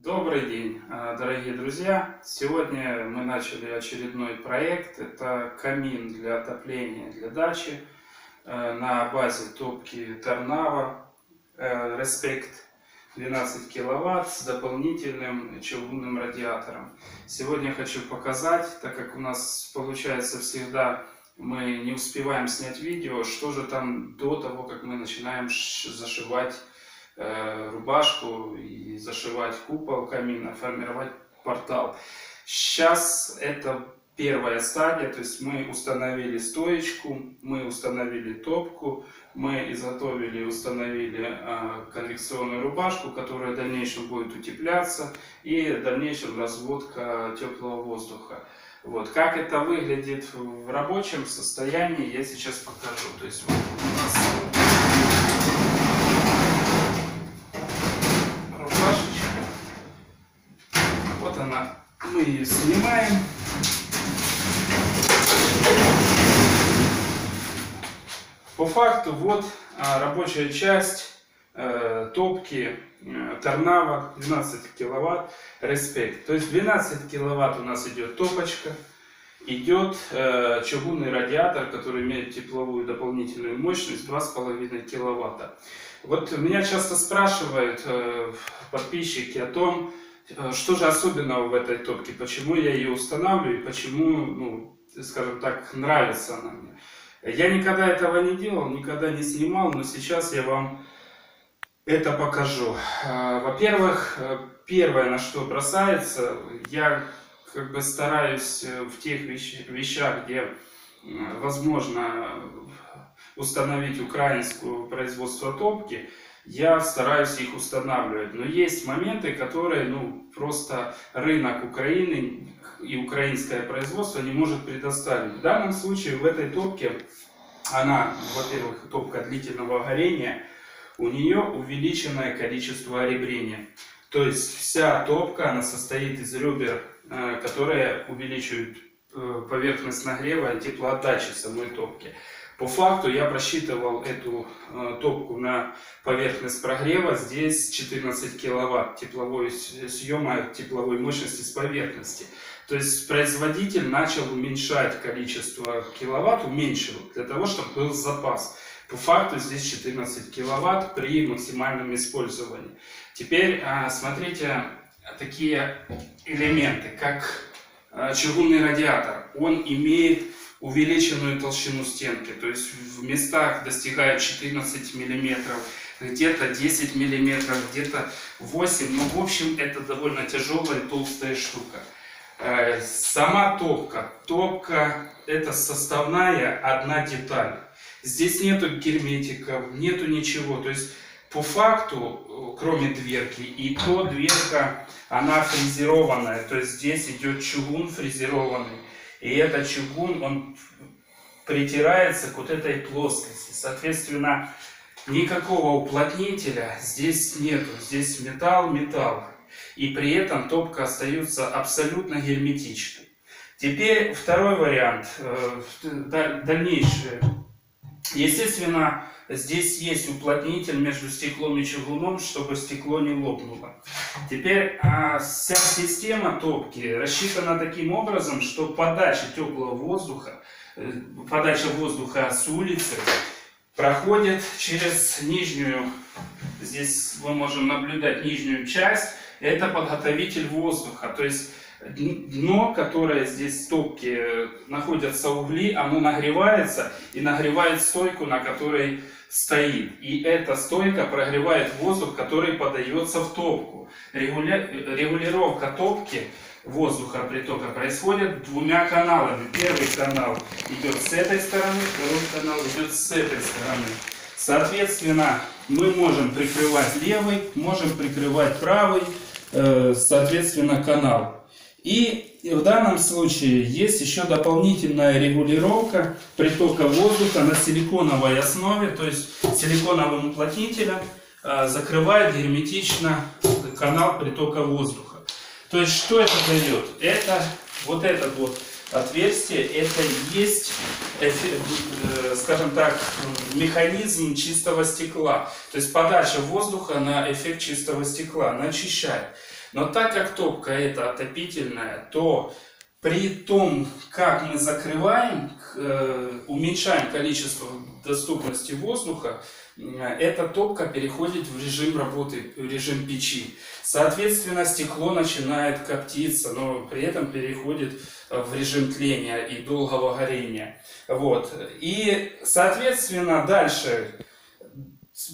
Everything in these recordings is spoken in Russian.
Добрый день, дорогие друзья! Сегодня мы начали очередной проект. Это камин для отопления для дачи на базе топки Торнава Respect 12 киловатт с дополнительным чугунным радиатором. Сегодня хочу показать, так как у нас получается всегда мы не успеваем снять видео, что же там до того, как мы начинаем зашивать рубашку и зашивать купол камина, формировать портал. Сейчас это первая стадия, то есть мы установили стоечку, мы установили топку, мы изготовили и установили конвекционную рубашку, которая в дальнейшем будет утепляться, и в дальнейшем разводка теплого воздуха. Вот. Как это выглядит в рабочем состоянии, я сейчас покажу. То есть вот у нас рубашечка. Вот она. Мы ее снимаем. По факту вот рабочая часть топки Торнава 12 киловатт Respect. То есть 12 киловатт у нас идет топочка, идет чугунный радиатор, который имеет тепловую дополнительную мощность 2,5 киловатта. Вот меня часто спрашивают подписчики о том, что же особенного в этой топке, почему я ее устанавливаю и почему, скажем так, нравится она мне. Я никогда этого не делал, никогда не снимал, но сейчас я вам это покажу. Во-первых, первое, на что бросается, я стараюсь в тех вещах, где возможно установить украинское производство топки, я стараюсь их устанавливать. Но есть моменты, которые просто рынок Украины и украинское производство не может предоставить. В данном случае в этой топке, она, во-первых, топка длительного горения, у нее увеличенное количество ребрения. То есть вся топка, она состоит из ребер, которые увеличивают поверхность нагрева и теплоотдачи самой топки. По факту я просчитывал эту топку на поверхность прогрева. Здесь 14 киловатт тепловой съема, тепловой мощности с поверхности. То есть производитель начал уменьшать количество киловатт, уменьшил, для того, чтобы был запас. По факту здесь 14 киловатт при максимальном использовании. Теперь смотрите такие элементы, как чугунный радиатор. Он имеет увеличенную толщину стенки, то есть в местах достигает 14 миллиметров, где-то 10 миллиметров, где-то 8. Но в общем это довольно тяжелая и толстая штука. Сама топка это составная одна деталь. Здесь нету герметиков, нету ничего. То есть по факту, кроме дверки, и то дверка, она фрезерованная. То есть здесь идет чугун фрезерованный. И этот чугун, он притирается к вот этой плоскости. Соответственно, никакого уплотнителя здесь нету. Здесь металл. И при этом топка остается абсолютно герметичной. Теперь второй вариант. Дальнейшее. Естественно, здесь есть уплотнитель между стеклом и чугуном, чтобы стекло не лопнуло. Теперь вся система топки рассчитана таким образом, что подача теплого воздуха, подача воздуха с улицы проходит через нижнюю, здесь мы можем наблюдать нижнюю часть, это подготовитель воздуха, то есть дно, которое здесь в топке находятся угли, оно нагревается и нагревает стойку, на которой стоит. И эта стойка прогревает воздух, который подается в топку. Регулировка топки воздуха притока происходит двумя каналами. Первый канал идет с этой стороны, второй канал идет с этой стороны. Соответственно, мы можем прикрывать левый, можем прикрывать правый, соответственно, канал. И в данном случае есть еще дополнительная регулировка притока воздуха на силиконовой основе, то есть силиконовым уплотнителем закрывает герметично канал притока воздуха. То есть что это дает? Это вот это вот отверстие, это есть, скажем так, механизм чистого стекла. То есть подача воздуха на эффект чистого стекла, она очищает. Но так как топка это отопительная, то при том, как мы закрываем, уменьшаем количество доступности воздуха, эта топка переходит в режим работы, в режим печи. Соответственно, стекло начинает коптиться, но при этом переходит в режим тления и долгого горения. Вот. И, соответственно, дальше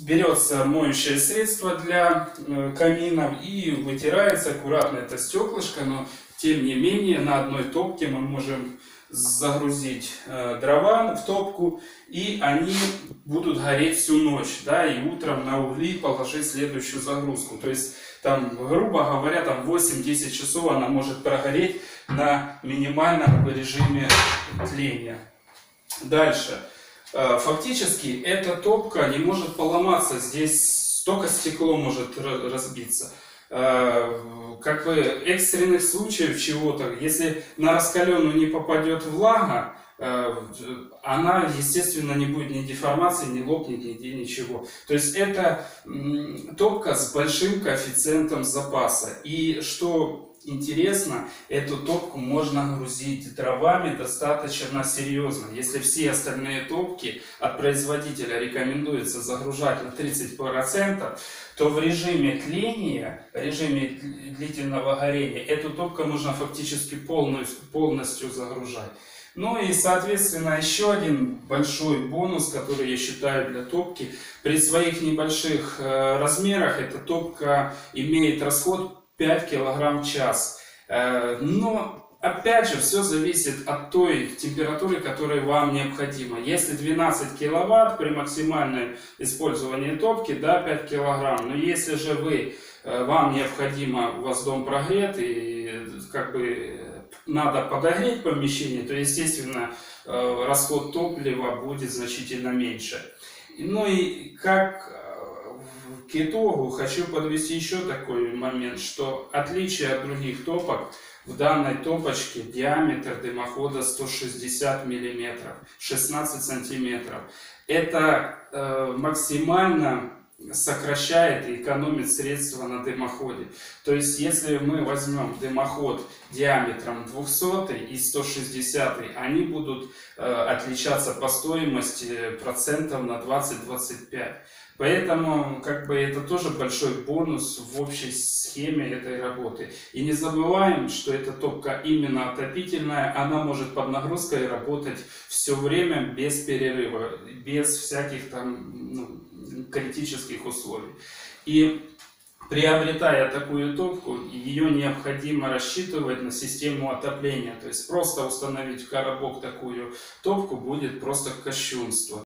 берется моющее средство для каминов и вытирается аккуратно это стеклышко, но тем не менее на одной топке мы можем загрузить дрова в топку, и они будут гореть всю ночь, да, и утром на угли положить следующую загрузку. То есть там, грубо говоря, там 8-10 часов она может прогореть на минимальном режиме тления. Дальше. Фактически эта топка не может поломаться, здесь только стекло может разбиться. Как бы экстренных случаев чего-то, если на раскаленную не попадет влага, она, естественно, не будет ни деформации, ни лопнет, нигде ничего. То есть это топка с большим коэффициентом запаса. И что интересно, эту топку можно грузить дровами достаточно серьезно. Если все остальные топки от производителя рекомендуется загружать на 30%, то в режиме тления, в режиме длительного горения, эту топку можно фактически полностью загружать. Ну и, соответственно, еще один большой бонус, который я считаю для топки, при своих небольших размерах эта топка имеет расход 5 кг в час. Но опять же, все зависит от той температуры, которая вам необходима. Если 12 киловатт при максимальном использовании топки, да, 5 килограмм. Но если же вам необходимо, у вас дом прогрет и как бы надо подогреть помещение, то, естественно, расход топлива будет значительно меньше. Ну и как к итогу хочу подвести еще такой момент, что отличие от других топок: в данной топочке диаметр дымохода 160 мм, 16 сантиметров. Это максимально сокращает и экономит средства на дымоходе. То есть, если мы возьмем дымоход диаметром 200 и 160, они будут отличаться по стоимости процентов на 20-25. Поэтому как бы это тоже большой бонус в общей схеме этой работы. И не забываем, что эта топка именно отопительная, она может под нагрузкой работать все время без перерыва, без всяких там критических условий. И приобретая такую топку, ее необходимо рассчитывать на систему отопления. То есть просто установить в коробок такую топку будет просто кощунство.